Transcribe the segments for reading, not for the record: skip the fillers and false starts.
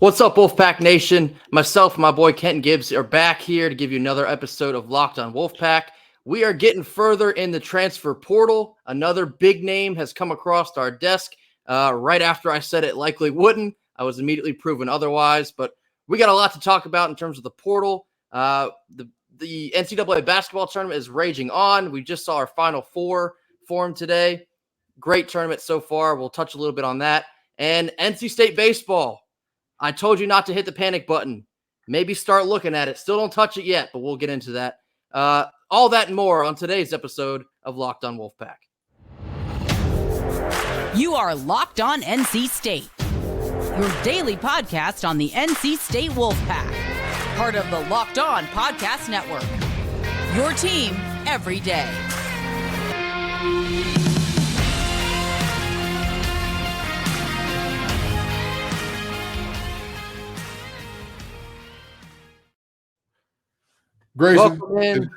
What's up, Wolfpack Nation? Myself and my boy Kenton Gibbs are back here to give you another episode of Locked on Wolfpack. We are getting further in the transfer portal. Another big name has come across our desk right after I said it likely wouldn't. I was immediately proven otherwise, but we got a lot to talk about in terms of the portal. The NCAA basketball tournament is raging on. We just saw our Final Four form today. Great tournament so far. We'll touch a little bit on that. And NC State baseball. I told you not to hit the panic button. Maybe start looking at it. Still don't touch it yet, but we'll get into that. All that and more on today's episode of Locked on Wolfpack. You are Locked on NC State, your daily podcast on the NC State Wolfpack, part of the Locked on Podcast Network. Your team every day. Grayson, Welcome in.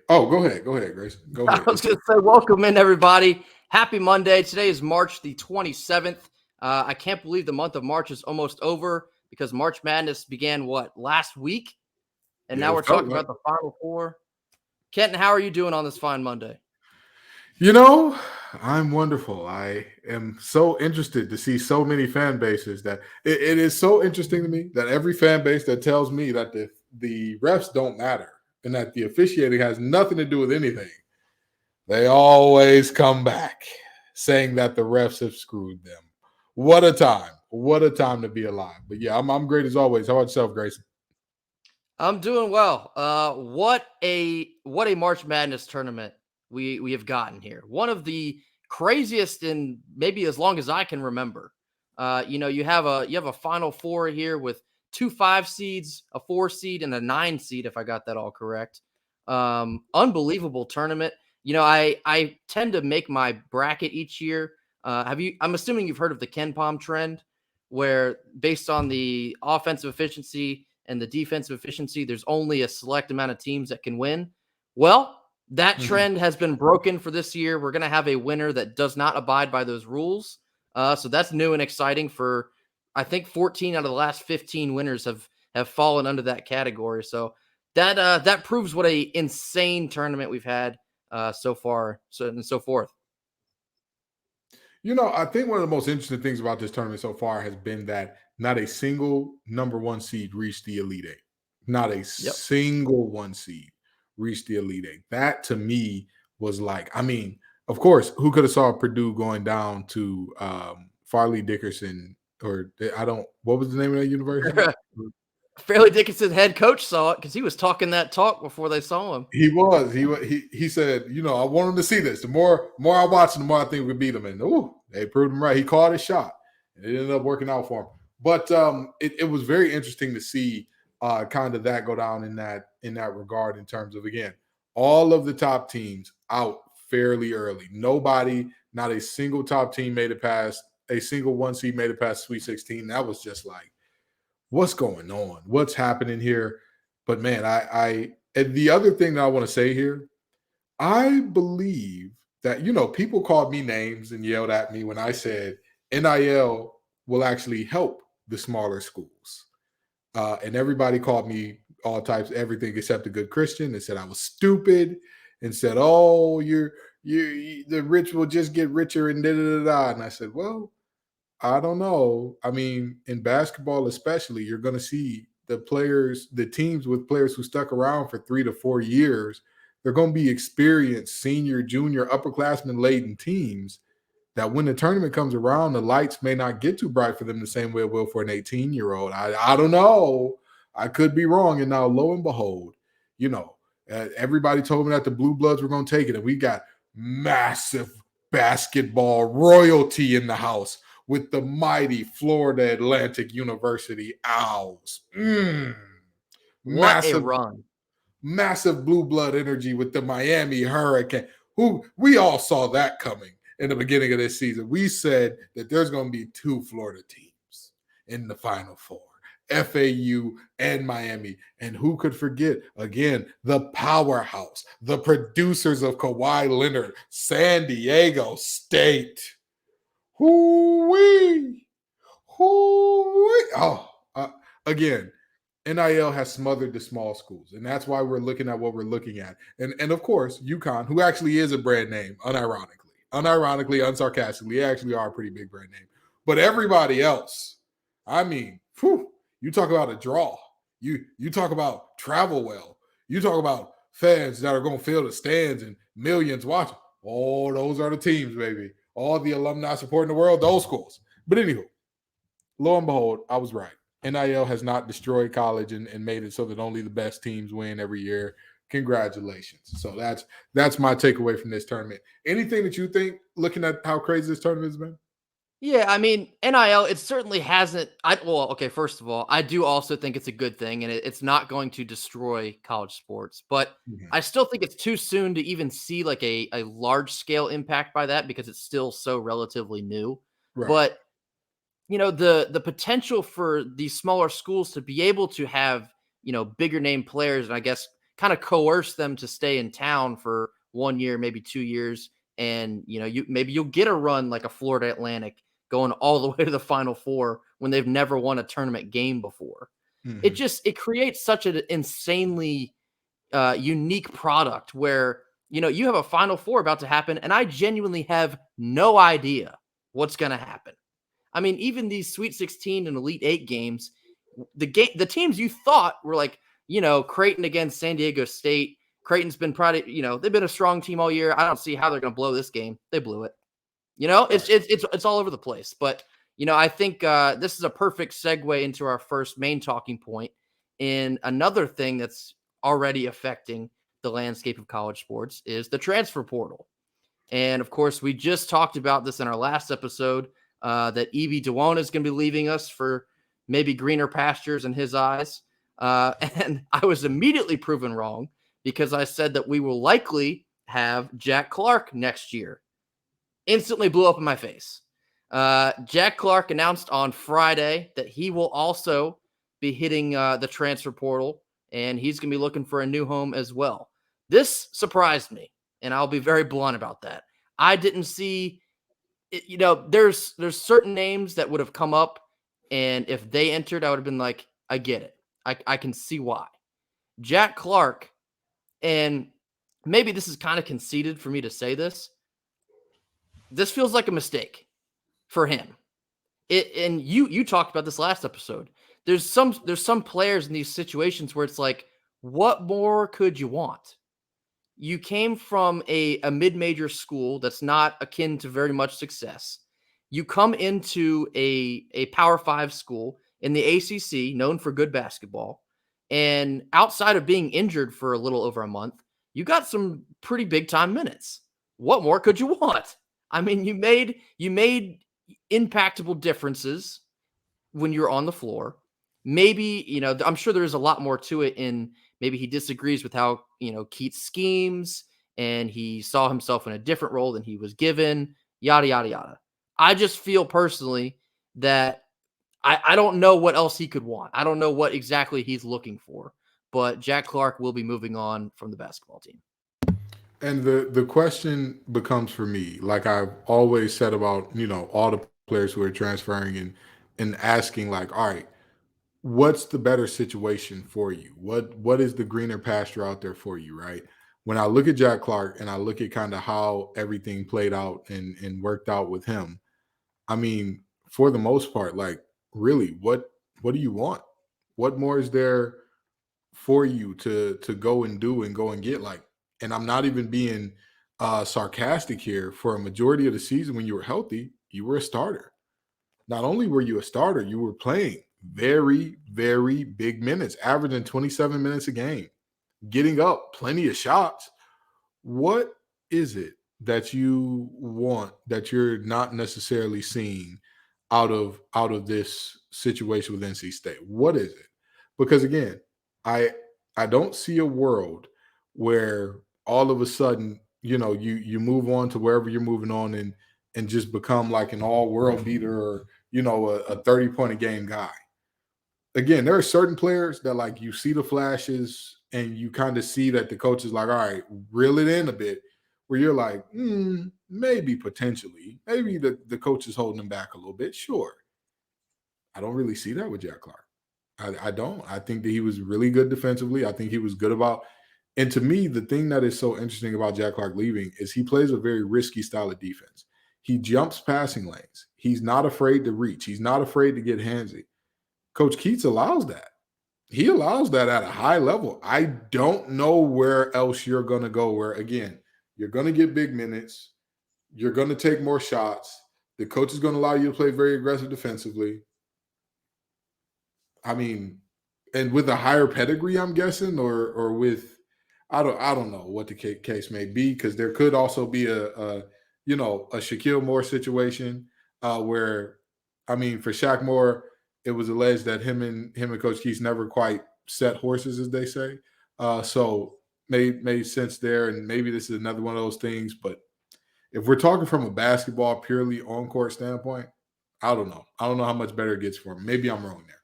Oh, go ahead, Grayson. Go ahead. I was going to say, welcome in, everybody. Happy Monday. Today is March the 27th. I can't believe the month of March is almost over because March Madness began, last week? And now we're talking about the Final Four. Kenton, how are you doing on this fine Monday? You know, I'm wonderful. I am so interested to see so many fan bases that it is so interesting to me that every fan base that tells me that the refs don't matter and that the officiating has nothing to do with anything, they always come back saying that the refs have screwed them. What a time. What a time to be alive. But yeah, I'm great as always. How about yourself, Grayson? I'm doing well. What a March Madness tournament we have gotten here. One of the craziest in maybe as long as I can remember. You have a Final Four here with 2 5 seeds, a 4 seed, and a 9 seed, if I got that all correct. Unbelievable tournament. I tend to make my bracket each year. I'm assuming you've heard of the Ken Palm trend, where based on the offensive efficiency and the defensive efficiency, there's only a select amount of teams that can win. Well, that trend has been broken for this year. We're going to have a winner that does not abide by those rules. So that's new and exciting for, I think 14 out of the last 15 winners have fallen under that category. So that proves what a insane tournament we've had so far, and so forth. I think one of the most interesting things about this tournament so far has been that not a single number 1 seed reached the Elite Eight. Not a single 1 seed reached the Elite Eight. That to me was like, of course, who could have saw Purdue going down to Farley Dickerson what was the name of that university? Fairleigh Dickinson head coach saw it because he was talking that talk before they saw him. He was. He said, I want him to see this. The more I watch him, the more I think we beat him. And they proved him right. He called his shot. And it ended up working out for him. But it was very interesting to see kind of that go down in that regard in terms of, again, all of the top teams out fairly early. Nobody, not a single top team made it past, a single 1 seed made it past Sweet 16. That was just like, what's going on? What's happening here? But man, and the other thing that I want to say here, I believe that, people called me names and yelled at me when I said NIL will actually help the smaller schools. And everybody called me all types, everything except a good Christian, and said I was stupid and said, oh, the rich will just get richer and da-da-da-da. And I said, well, I don't know. In basketball especially, you're going to see the teams with players who stuck around for 3 to 4 years, they're going to be experienced senior, junior, upperclassmen-laden teams that when the tournament comes around, the lights may not get too bright for them the same way it will for an 18-year-old. I don't know. I could be wrong. And now, lo and behold, everybody told me that the Blue Bloods were going to take it, and we got massive basketball royalty in the house with the mighty Florida Atlantic University Owls. What a run. Massive blue blood energy with the Miami Hurricane, who we all saw that coming in the beginning of this season. We said that there's going to be 2 Florida teams in the Final Four, FAU and Miami. And who could forget, again, the powerhouse, the producers of Kawhi Leonard, San Diego State. Hoo-wee. Oh, again, NIL has smothered the small schools, and that's why we're looking at what we're looking at. And of course, UConn, who actually is a brand name, unironically, unsarcastically, they actually are a pretty big brand name. But everybody else, I mean, you talk about a draw. You talk about travel well. You talk about fans that are going to fill the stands and millions watching. Oh, those are the teams, baby. All the alumni supporting the world, those schools. But anywho, lo and behold, I was right. NIL has not destroyed college and made it so that only the best teams win every year. Congratulations. So that's my takeaway from this tournament. Anything that you think, looking at how crazy this tournament has been? Yeah, I mean, NIL, it certainly hasn't. Okay, first of all, I do also think it's a good thing, and it's not going to destroy college sports. But Mhm. I still think it's too soon to even see like a large scale impact by that because it's still so relatively new. Right. But the potential for these smaller schools to be able to have bigger name players, and I guess kind of coerce them to stay in town for 1 year, maybe 2 years, and you'll get a run like a Florida Atlantic going all the way to the Final Four when they've never won a tournament game before. Mhm. It creates such an insanely unique product where you have a Final Four about to happen, and I genuinely have no idea what's going to happen. I mean, even these Sweet 16 and Elite 8 games, the teams you thought were like, Creighton against San Diego State. Creighton's been probably, they've been a strong team all year. I don't see how they're going to blow this game. They blew it. It's all over the place. But I think this is a perfect segue into our first main talking point in another thing that's already affecting the landscape of college sports is the transfer portal. And of course, we just talked about this in our last episode that Evie DeWone is going to be leaving us for maybe greener pastures in his eyes. And I was immediately proven wrong because I said that we will likely have Jack Clark next year. Instantly blew up in my face. Jack Clark announced on Friday that he will also be hitting the transfer portal, and he's going to be looking for a new home as well. This surprised me, and I'll be very blunt about that. I didn't see there's certain names that would have come up, and if they entered, I would have been like, I get it. I can see why. Jack Clark, and maybe this is kind of conceited for me to say this. This feels like a mistake for him. And you talked about this last episode. There's some players in these situations where it's like, what more could you want? You came from a mid-major school that's not akin to very much success. You come into a Power 5 school in the ACC, known for good basketball, and outside of being injured for a little over a month, you got some pretty big-time minutes. What more could you want? I mean, you made impactable differences when you're on the floor. Maybe, I'm sure there is a lot more to it in maybe he disagrees with how, Keats schemes and he saw himself in a different role than he was given, yada, yada, yada. I just feel personally that I don't know what else he could want. I don't know what exactly he's looking for, but Jack Clark will be moving on from the basketball team. And the question becomes for me, like I've always said about, all the players who are transferring and asking like, all right, what's the better situation for you? What is the greener pasture out there for you, right? When I look at Jack Clark and I look at kind of how everything played out and worked out with him, I mean, for the most part, like really, what do you want? What more is there for you to go and do and go and get? Like, and I'm not even being sarcastic here. For a majority of the season when you were healthy, you were a starter. Not only were you a starter, you were playing very, very big minutes, averaging 27 minutes a game, getting up plenty of shots. What is it that you want that you're not necessarily seeing out of this situation with NC State? What is it? Because again, I I don't see a world where all of a sudden, you move on to wherever you're moving on and just become like an all-world beater or, a 30-point a game guy. Again, there are certain players that like you see the flashes and you kind of see that the coach is like, all right, reel it in a bit, where you're like, maybe potentially, maybe the coach is holding him back a little bit. Sure. I don't really see that with Jack Clark. I don't. I think that he was really good defensively. I think he was good about. And to me, the thing that is so interesting about Jack Clark leaving is he plays a very risky style of defense. He jumps passing lanes. He's not afraid to reach. He's not afraid to get handsy. Coach Keats allows that. He allows that at a high level. I don't know where else you're going to go where, again, you're going to get big minutes. You're going to take more shots. The coach is going to allow you to play very aggressive defensively. I mean, and with a higher pedigree, I'm guessing, or with I don't know what the case may be, because there could also be a Shaquille Moore situation where, I mean, for Shaq Moore, it was alleged that him and Coach Keith never quite set horses, as they say. So made sense there, and maybe this is another one of those things. But if we're talking from a basketball purely on court standpoint, I don't know. I don't know how much better it gets for him. Maybe I'm wrong there.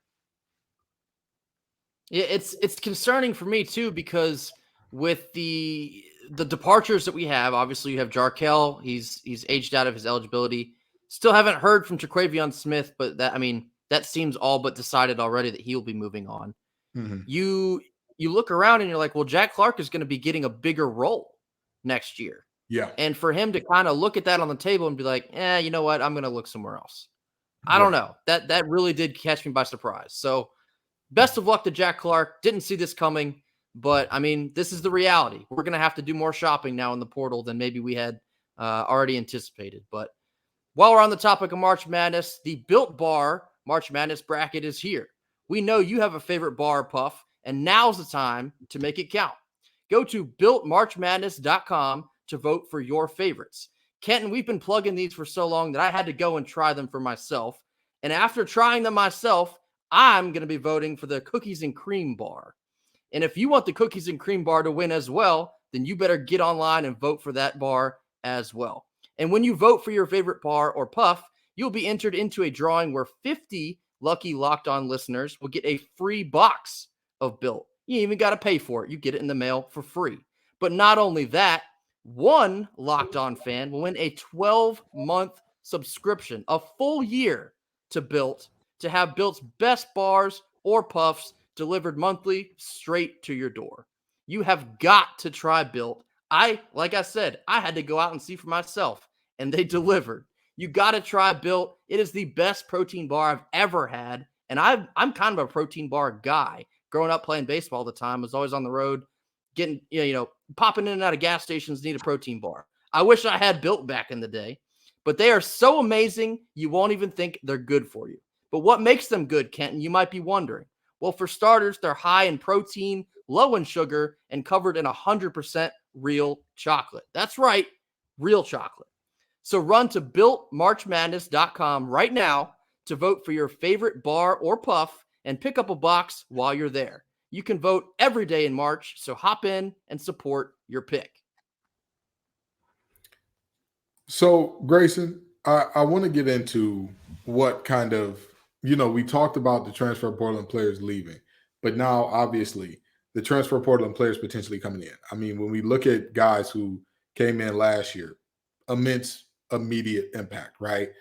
Yeah, it's concerning for me too, because with the departures that we have, obviously you have Jarkel, he's aged out of his eligibility. Still haven't heard from Traquavion Smith, but that seems all but decided already that he'll be moving on. Mm-hmm. You look around and you're like, well, Jack Clark is going to be getting a bigger role next year. Yeah. And for him to kind of look at that on the table and be like, you know what, I'm going to look somewhere else. I don't know. That really did catch me by surprise. So best of luck to Jack Clark. Didn't see this coming, but I mean, this is the reality. We're going to have to do more shopping now in the portal than maybe we had already anticipated. But while we're on the topic of March Madness, the Built Bar March Madness bracket is here. We know you have a favorite bar or puff, and now's the time to make it count. Go to BuiltMarchMadness.com to vote for your favorites. Kenton, we've been plugging these for so long that I had to go and try them for myself. And after trying them myself, I'm going to be voting for the cookies and cream bar. And if you want the cookies and cream bar to win as well, then you better get online and vote for that bar as well. And when you vote for your favorite bar or puff, you'll be entered into a drawing where 50 lucky Locked On listeners will get a free box of Built. You ain't even got to pay for it. You get it in the mail for free. But not only that, one Locked On fan will win a 12-month subscription, a full year to Built, to have Built's best bars or puffs delivered monthly straight to your door. You have got to try Built. Like I said, I had to go out and see for myself, and they delivered. You got to try Built. It is the best protein bar I've ever had, and I'm kind of a protein bar guy. Growing up playing baseball all the time, I was always on the road, getting popping in and out of gas stations, need a protein bar. I wish I had Built back in the day, but they are so amazing, you won't even think they're good for you. But what makes them good, Kenton, you might be wondering. Well, for starters, they're high in protein, low in sugar, and covered in 100% real chocolate. That's right, real chocolate. So run to BuiltMarchMadness.com right now to vote for your favorite bar or puff and pick up a box while you're there. You can vote every day in March, so hop in and support your pick. So, Grayson, I want to get into what kind of, we talked about the transfer portal and players leaving, but now obviously the transfer portal and players potentially coming in. I mean, when we look at guys who came in last year, immense immediate impact, right?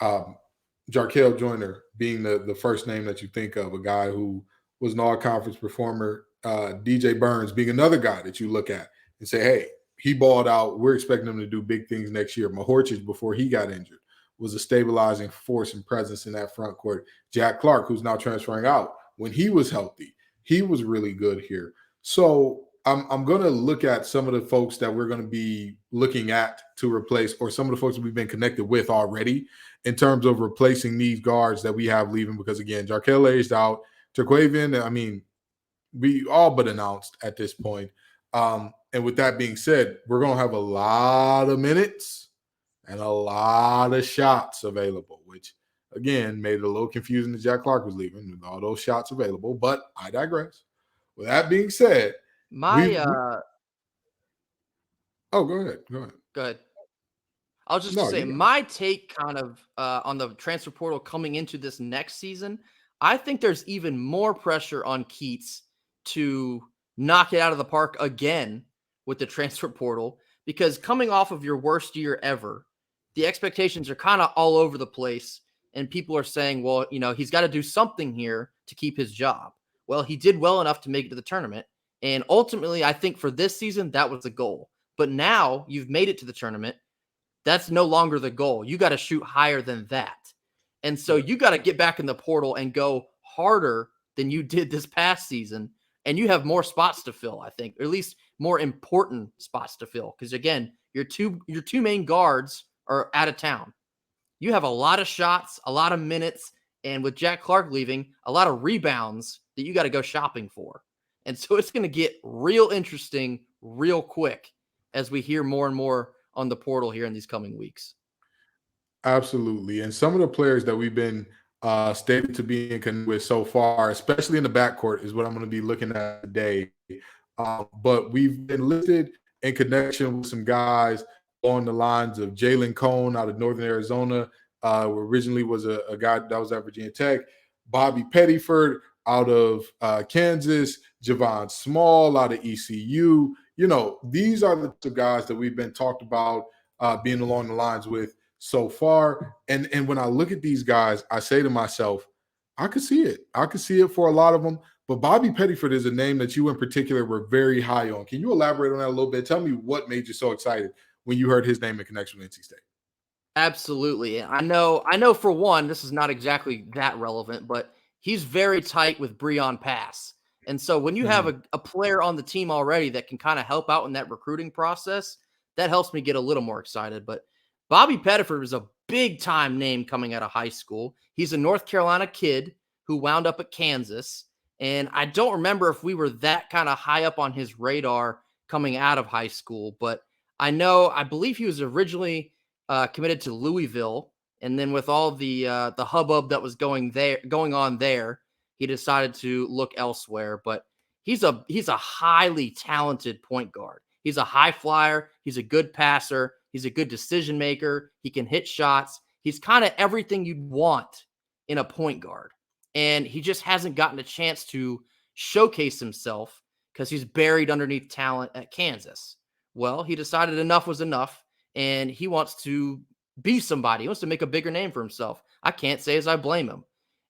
Jarkel Joyner being the first name that you think of, a guy who was an all-conference performer. DJ Burns being another guy that you look at and say, hey, he balled out. We're expecting him to do big things next year. Mahorchich, before he got injured, was a stabilizing force and presence in that front court. Jack Clark, who's now transferring out, when he was healthy, he was really good here. So I'm going to look at some of the folks that we're going to be looking at to replace, or some of the folks that we've been connected with already in terms of replacing these guards that we have leaving. Because, again, Jarkel aged out. Traquavion, I mean, we all but announced at this point. And with that being said, we're going to have a lot of minutes and a lot of shots available, which, again, made it a little confusing that Jack Clark was leaving with all those shots available. But I digress. With that being said, oh, go ahead. Go ahead. I was just going to say, my take kind of on the transfer portal coming into this next season, I think there's even more pressure on Keats to knock it out of the park again with the transfer portal, because coming off of your worst year ever, the expectations are kind of all over the place, and people are saying, well, he's got to do something here to keep his job. Well, he did well enough to make it to the tournament. And ultimately, I think for this season, that was the goal. But now you've made it to the tournament. That's no longer the goal. You got to shoot higher than that. And so you got to get back in the portal and go harder than you did this past season. And you have more spots to fill, I think, or at least more important spots to fill. Because again, your two main guards are out of town. You have a lot of shots, a lot of minutes, and with Jack Clark leaving, a lot of rebounds that you got to go shopping for. And so it's going to get real interesting real quick as we hear more and more on the portal here in these coming weeks. Absolutely. And some of the players that we've been stated to be in connect with so far, especially in the backcourt, is what I'm going to be looking at today. But we've been listed in connection with some guys on the lines of Jalen Cone out of Northern Arizona, who originally was a guy that was at Virginia Tech, Bobby Pettiford out of Kansas, Javon Small out of ECU. You know, these are the two guys that we've been talked about being along the lines with so far. And when I look at these guys, I say to myself, I could see it. I could see it for a lot of them. But Bobby Pettiford is a name that you in particular were very high on. Can you elaborate on that a little bit? Tell me what made you so excited when you heard his name in connection with NC State. Absolutely. I know for one, this is not exactly that relevant, but he's very tight with Breon Pass. And so when you have a player on the team already that can kind of help out in that recruiting process, that helps me get a little more excited. But Bobby Pettiford was a big time name coming out of high school. He's a North Carolina kid who wound up at Kansas. And I don't remember if we were that kind of high up on his radar coming out of high school, but I believe he was originally committed to Louisville. And then with all the hubbub that was going on there, he decided to look elsewhere. But he's a highly talented point guard. He's a high flyer. He's a good passer. He's a good decision maker. He can hit shots. He's kind of everything you'd want in a point guard. And he just hasn't gotten a chance to showcase himself because he's buried underneath talent at Kansas. Well, he decided enough was enough, and he wants to be somebody. He wants to make a bigger name for himself. I can't say as I blame him.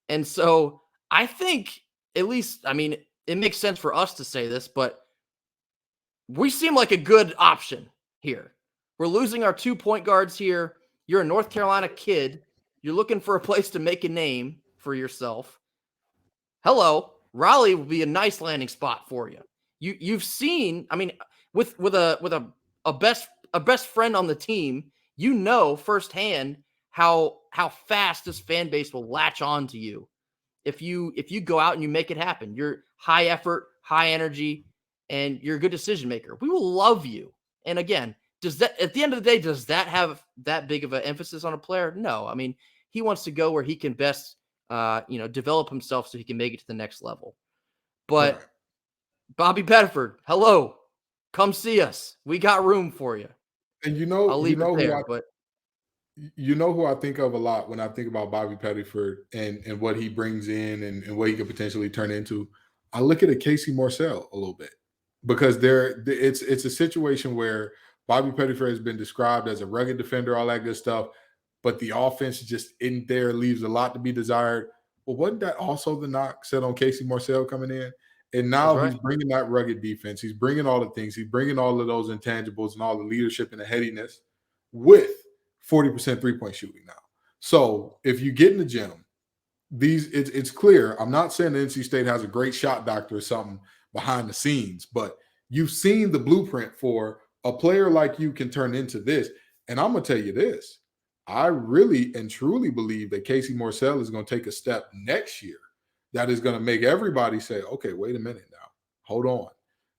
And so I think, at least, I mean, it makes sense for us to say this, but we seem like a good option here. We're losing our 2 point guards here. You're a North Carolina kid. You're looking for a place to make a name for yourself. Hello, Raleigh will be a nice landing spot for you. You've seen, I mean, with a best friend on the team, you know firsthand how fast this fan base will latch on to you if you go out and you make it happen. You're high effort, high energy, and you're a good decision maker. We will love you. And again, does that, at the end of the day, does that have that big of an emphasis on a player? No. I mean, he wants to go where he can best develop himself so he can make it to the next level. But Right. Bobby Pettiford, hello, come see us. We got room for you. And I'll leave it there. But you know who I think of a lot when I think about Bobby Pettiford and what he brings in and what he could potentially turn into. I look at a Casey Morsell a little bit because it's a situation where Bobby Pettiford has been described as a rugged defender, all that good stuff, but the offense just in there leaves a lot to be desired. Well, wasn't that also the knock said on Casey Morsell coming in? And now That's he's right. bringing that rugged defense. He's bringing all the things. He's bringing all of those intangibles and all the leadership and the headiness with 40% three-point shooting now. So if you get in the gym, it's clear. I'm not saying that NC State has a great shot doctor or something behind the scenes, but you've seen the blueprint for a player like you can turn into this. And I'm going to tell you this. I really and truly believe that Casey Morsell is going to take a step next year that is going to make everybody say, okay, wait a minute now. Hold on.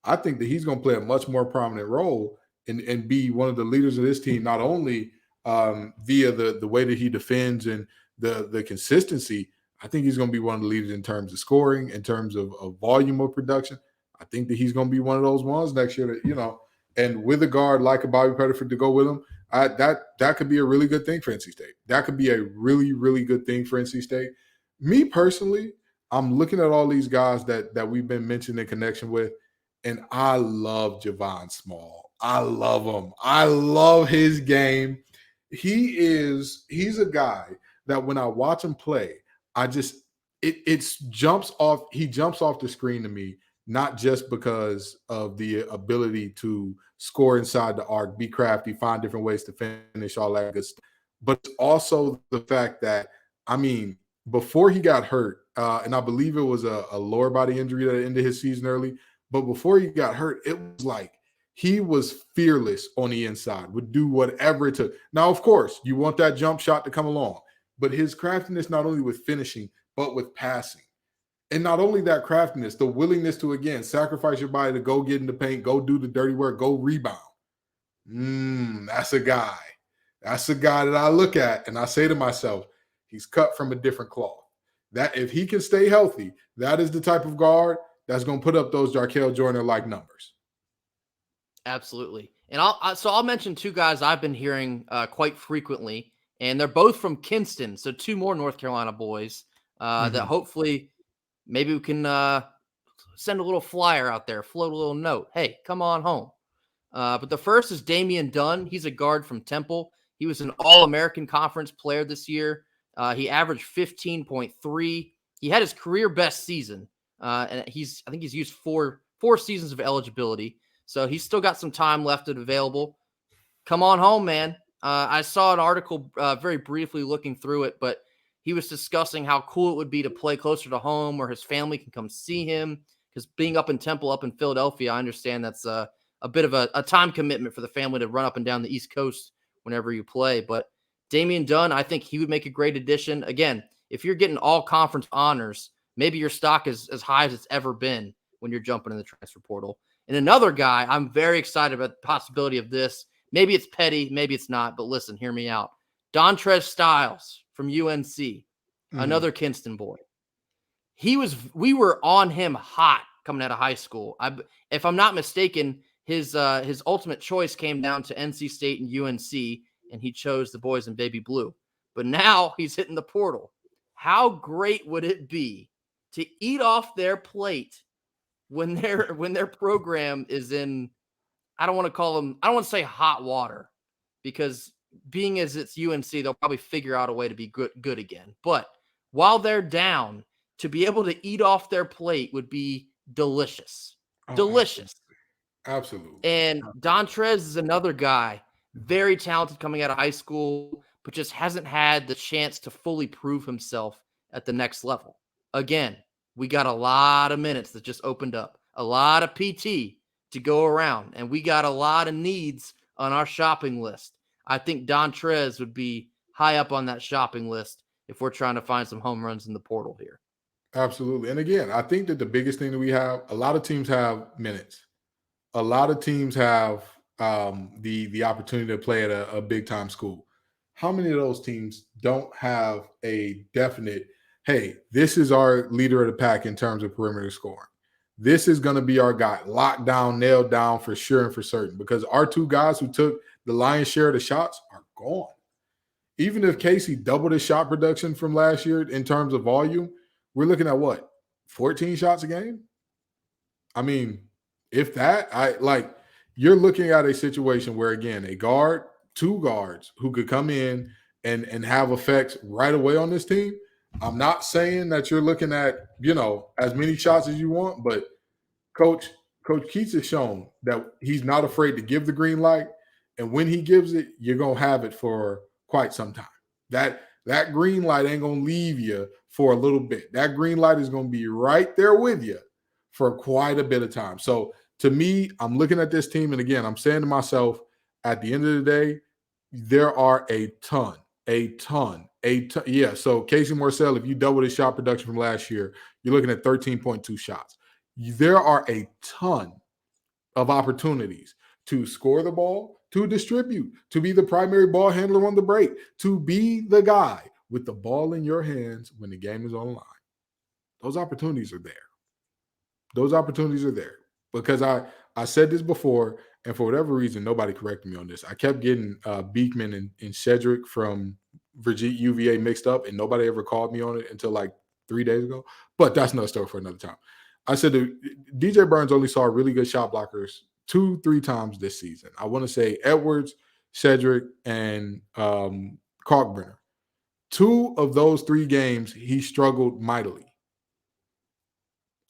I think that he's going to play a much more prominent role and be one of the leaders of this team, not only via the way that he defends and the consistency. I think he's going to be one of the leaders in terms of scoring, in terms of volume of production. I think that he's going to be one of those ones next year that, and with a guard like a Bobby Pettiford to go with him, that could be a really good thing for NC State. That could be a really, really good thing for NC State. Me personally, I'm looking at all these guys that we've been mentioned in connection with, and I love Javon Small. I love him. I love his game. He's a guy that when I watch him play, it's jumps off. He jumps off the screen to me, not just because of the ability to score inside the arc, be crafty, find different ways to finish, all that good stuff, but it's also the fact that, I mean, before he got hurt, and I believe it was a lower body injury that ended his season early, but before he got hurt, it was like he was fearless on the inside, would do whatever it took. Now, of course, you want that jump shot to come along, but his craftiness, not only with finishing, but with passing. And not only that craftiness, the willingness to, again, sacrifice your body to go get in the paint, go do the dirty work, go rebound. That's a guy. That's a guy that I look at and I say to myself, he's cut from a different cloth. That if he can stay healthy, that is the type of guard that's going to put up those Jarkel Joyner-like numbers. Absolutely. And I'll mention two guys I've been hearing quite frequently, and they're both from Kinston. So two more North Carolina boys that hopefully maybe we can send a little flyer out there, float a little note. Hey, come on home. But the first is Damian Dunn. He's a guard from Temple. He was an All-American Conference player this year. He averaged 15.3. He had his career best season. And I think he's used four seasons of eligibility. So he's still got some time left available. Come on home, man. I saw an article very briefly looking through it, but he was discussing how cool it would be to play closer to home where his family can come see him. Because being up in Temple, up in Philadelphia, I understand that's a bit of a time commitment for the family to run up and down the East Coast whenever you play. But Damian Dunn, I think he would make a great addition. Again, if you're getting all conference honors, maybe your stock is as high as it's ever been when you're jumping in the transfer portal. And another guy, I'm very excited about the possibility of this. Maybe it's petty, maybe it's not, but listen, hear me out. Dontrez Styles from UNC, another Kinston boy. We were on him hot coming out of high school. If I'm not mistaken, his ultimate choice came down to NC State and UNC, and he chose the boys in baby blue. But now he's hitting the portal. How great would it be to eat off their plate when their program is in, I don't want to say hot water, because being as it's UNC, they'll probably figure out a way to be good again. But while they're down, to be able to eat off their plate would be delicious. Delicious. Absolutely. And Dontrez is another guy, very talented coming out of high school, but just hasn't had the chance to fully prove himself at the next level. Again, we got a lot of minutes that just opened up, a lot of PT to go around, and we got a lot of needs on our shopping list. I think Dontrez would be high up on that shopping list if we're trying to find some home runs in the portal here. Absolutely. And again, I think that the biggest thing that we have, a lot of teams have minutes. A lot of teams have the opportunity to play at a big-time school. How many of those teams don't have a definite, hey, this is our leader of the pack in terms of perimeter scoring? This is going to be our guy, locked down, nailed down for sure and for certain, because our two guys who took the lion's share of the shots are gone. Even if Casey doubled his shot production from last year in terms of volume, we're looking at what, 14 shots a game? I mean, if that, you're looking at a situation where, again, a guard, two guards who could come in and have effects right away on this team. I'm not saying that you're looking at, as many shots as you want, but Coach Keats has shown that he's not afraid to give the green light. And when he gives it, you're going to have it for quite some time. That green light ain't going to leave you for a little bit. That green light is going to be right there with you for quite a bit of time. So to me, I'm looking at this team, and again, I'm saying to myself, at the end of the day, there are a ton. Yeah, so Casey Morcell, if you double his shot production from last year, you're looking at 13.2 shots. There are a ton of opportunities to score the ball, to distribute, to be the primary ball handler on the break, to be the guy with the ball in your hands when the game is on the line. Those opportunities are there. Because I said this before, and for whatever reason, nobody corrected me on this. I kept getting Beekman and Shedrick from Virginia UVA mixed up, and nobody ever called me on it until like 3 days ago. But that's another story for another time. I said DJ Burns only saw really good shot blockers 2-3 times this season. I want to say Edwards, Shedrick, and Kalkbrenner. 2 of those 3 games, he struggled mightily.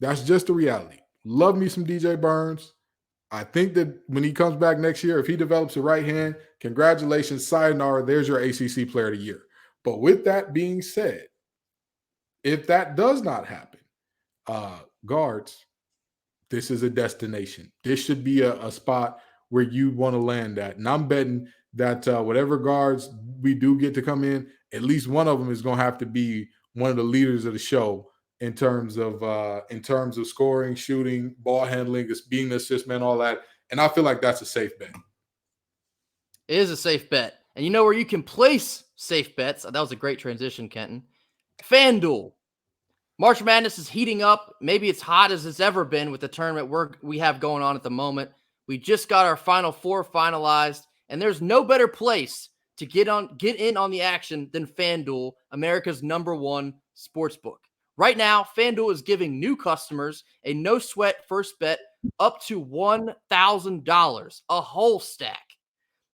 That's just the reality. Love me some DJ Burns. I think that when he comes back next year, if he develops a right hand, congratulations, sayonara, there's your ACC Player of the Year. But with that being said, if that does not happen, guards, this is a destination. This should be a spot where you want to land at. And I'm betting that whatever guards we do get to come in, at least one of them is going to have to be one of the leaders of the show in terms of scoring, shooting, ball handling, being the assist man, all that. And I feel like that's a safe bet. It is a safe bet. And you know where you can place safe bets? That was a great transition, Kenton. FanDuel. March Madness is heating up. Maybe it's hot as it's ever been with the tournament we have going on at the moment. We just got our Final Four finalized, and there's no better place to get in on the action than FanDuel, America's #1 sportsbook. Right now, FanDuel is giving new customers a no-sweat first bet up to $1,000, a whole stack.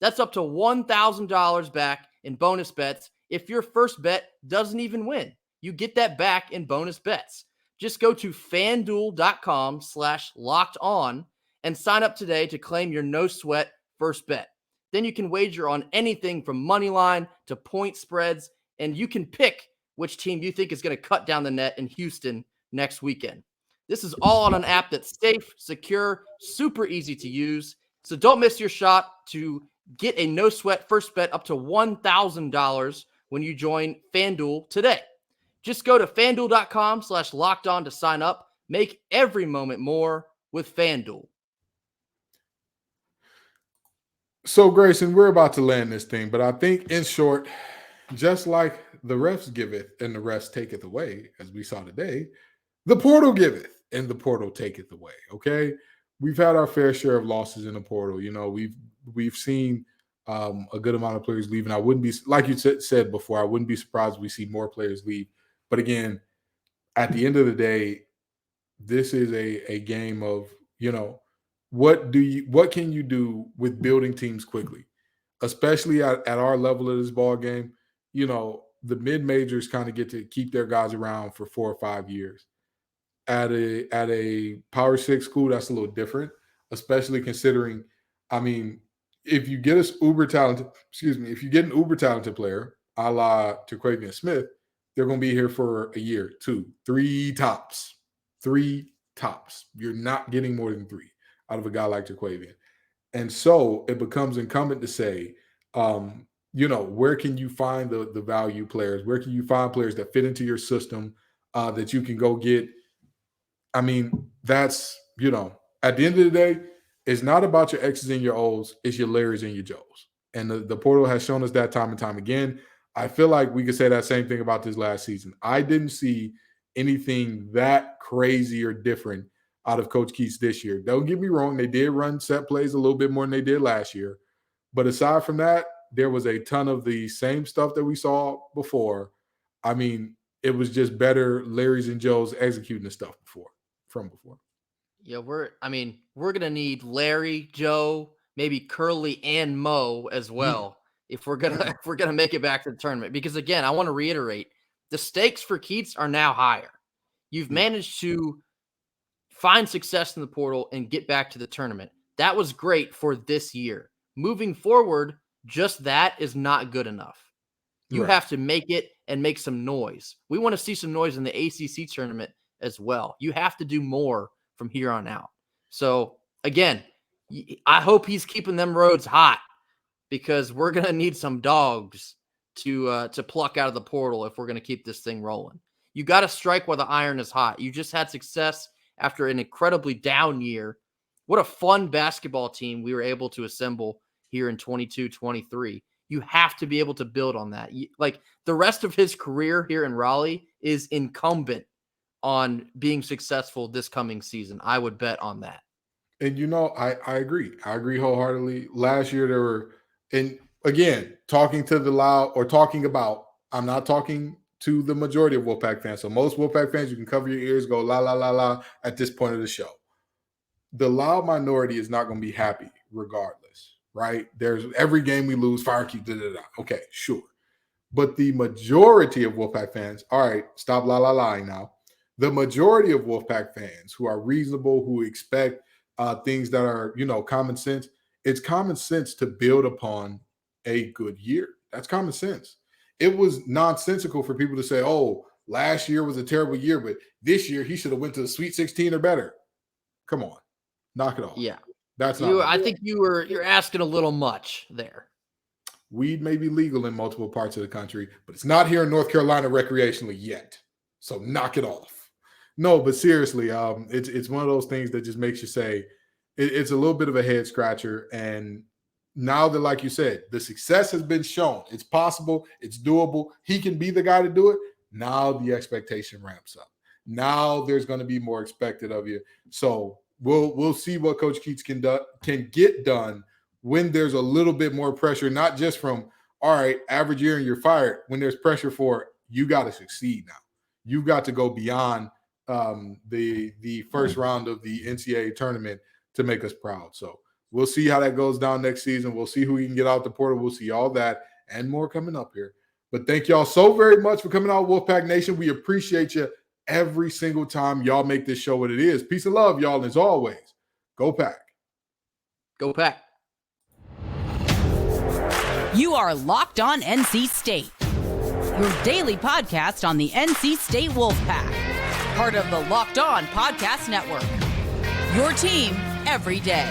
That's up to $1,000 back in bonus bets if your first bet doesn't even win. You get that back in bonus bets. Just go to FanDuel.com/lockedon and sign up today to claim your no-sweat first bet. Then you can wager on anything from money line to point spreads, and you can pick which team you think is going to cut down the net in Houston next weekend. This is all on an app that's safe, secure, super easy to use. So don't miss your shot to get a no-sweat first bet up to $1,000 when you join FanDuel today. Just go to FanDuel.com/lockedon to sign up. Make every moment more with FanDuel. So, Grayson, we're about to land this thing, but I think in short, just like the refs giveth and the refs taketh away, as we saw today, the portal giveth and the portal taketh away. Okay, we've had our fair share of losses in the portal. You know, we've seen a good amount of players leaving. I wouldn't be, like you said before, I wouldn't be surprised if we see more players leave. But again, at the end of the day, this is a game of, you know, what can you do with building teams quickly, especially at our level of this ball game. You know, the mid-majors kind of get to keep their guys around for 4 or 5 years. At a Power 6 school, that's a little different, especially considering, I mean, if you get an uber talented player, a la Terquavion Smith, they're going to be here for a year, 2, 3 tops. 3 tops. You're not getting more than 3 out of a guy like Terquavion. And so it becomes incumbent to say, you know, where can you find the value players? Where can you find players that fit into your system that you can go get? I mean, that's, you know, at the end of the day, it's not about your X's and your O's. It's your Larrys and your Joes. And the portal has shown us that time and time again. I feel like we could say that same thing about this last season. I didn't see anything that crazy or different out of Coach Keats this year. Don't get me wrong. They did run set plays a little bit more than they did last year. But aside from that, there was a ton of the same stuff that we saw before. I mean, it was just better Larry's and Joe's executing the stuff before. Yeah, we're going to need Larry, Joe, maybe Curly and Mo as well if we're going to make it back to the tournament. Because again, I want to reiterate, the stakes for Keats are now higher. You've managed to find success in the portal and get back to the tournament. That was great for this year. Moving forward, just that is not good enough. You have to make it and make some noise. We want to see some noise in the ACC tournament as well. You have to do more from here on out. So again, I hope he's keeping them roads hot, because we're going to need some dogs to pluck out of the portal if we're going to keep this thing rolling. You got to strike while the iron is hot. You just had success after an incredibly down year. What a fun basketball team we were able to assemble here in 22-23. You have to be able to build on that. Like, the rest of his career here in Raleigh is incumbent on being successful this coming season. I would bet on that. And, you know, I agree. I agree wholeheartedly. Last year there were, and again, I'm not talking to the majority of Wolfpack fans. So most Wolfpack fans, you can cover your ears, go la, la, la, la at this point of the show. The loud minority is not going to be happy regardless, right? There's every game we lose, firekeep, da-da-da. Okay, sure. But the majority of Wolfpack fans, all right, stop la, la, la now. the majority of Wolfpack fans who are reasonable, who expect things that are, common sense, it's common sense to build upon a good year. That's common sense. It was nonsensical for people to say, oh, last year was a terrible year, but this year he should have went to the Sweet 16 or better. Come on. Knock it off. Yeah. That's not. I think you're asking a little much there. Weed may be legal in multiple parts of the country, but it's not here in North Carolina recreationally yet. So knock it off. No, but seriously, it's one of those things that just makes you say it's a little bit of a head scratcher. And now that, like you said, the success has been shown, it's possible, it's doable. He can be the guy to do it. Now the expectation ramps up. Now there's going to be more expected of you. So we'll see what Coach Keats can get done when there's a little bit more pressure, not just from, all right, average year and you're fired. When there's pressure for, you got to succeed now. You've got to go beyond the first round of the NCAA tournament to make us proud. So we'll see how that goes down next season. We'll see who we can get out the portal. We'll see all that and more coming up here. But thank y'all so very much for coming out, Wolfpack Nation. We appreciate you every single time y'all make this show what it is. Peace and love, y'all. And as always, go Pack. Go Pack. You are Locked On NC State, your daily podcast on the NC State Wolfpack, part of the Locked On Podcast Network, your team every day.